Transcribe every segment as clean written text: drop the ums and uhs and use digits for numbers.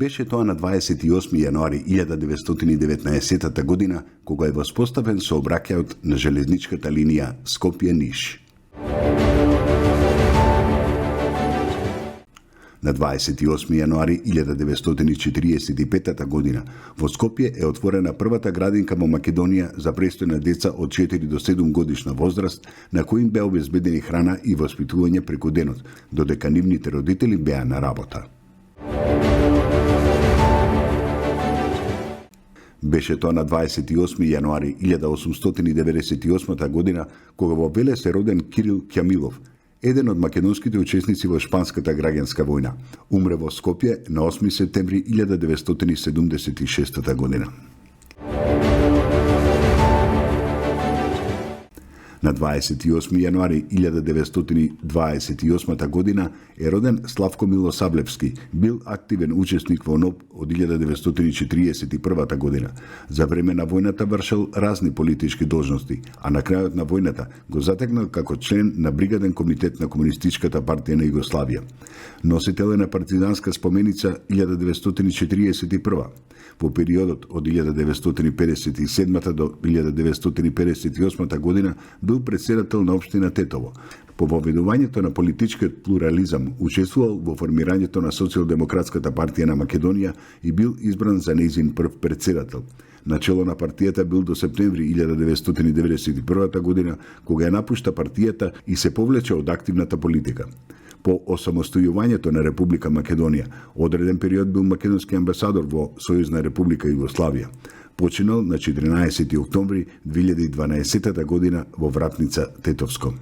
Беше тоа на 28. јануари 1919 година, кога е воспоставен сообраќајот на железничката линија Скопје-Ниш. На 28. јануари 1945 година во Скопје е отворена првата градинка во Македонија за престој на деца од 4 до 7 годишна возраст, на кои им беа обезбедени храна и воспитување преку денот, додека нивните родители беа на работа. Беше тоа на 28. јануари 1898 година, кога во Велес е роден Кирил Ќамилов, еден од македонските учесници во Шпанската граѓанска војна. Умре во Скопје на 8. септември 1976 година. На 28. јануари 1928 година е роден Славко Милосавлевски, бил активен учесник во НОБ од 1941 година. За време на војната вршел разни политички должности, а на крајот на војната го затекнал како член на бригаден комитет на Комунистичката партија на Југославија. Носител е на партизанска споменица 1941. Во периодот од 1957 до 1958 година бил председател на општина Тетово. По воведувањето на политичкиот плурализам учествувал во формирањето на Социјалдемократската партија на Македонија и бил избран за нејзин прв председател. Начело на партијата бил до септември 1991 година, кога ја напушта партијата и се повлече од активната политика. По осамостојувањето на Република Македонија, одреден период бил македонски амбасадор во Сојузна Република Југославија. Починал на 14. октомври 2012 година во Вратница, Тетовско.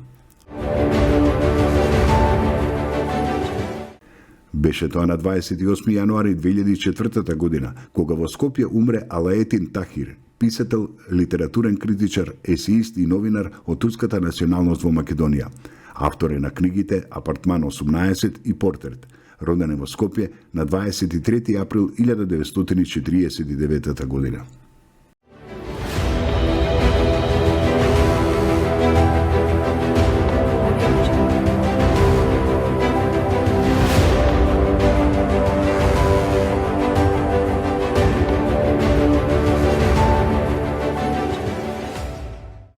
Беше тоа на 28. јануари 2004 година, кога во Скопје умре Алаетин Тахир, писател, литературен критичар, есеист и новинар од турската националност во Македонија. Автор е на книгите Апартман 18 и Портрет. Роден е во Скопје на 23. април 1949 година.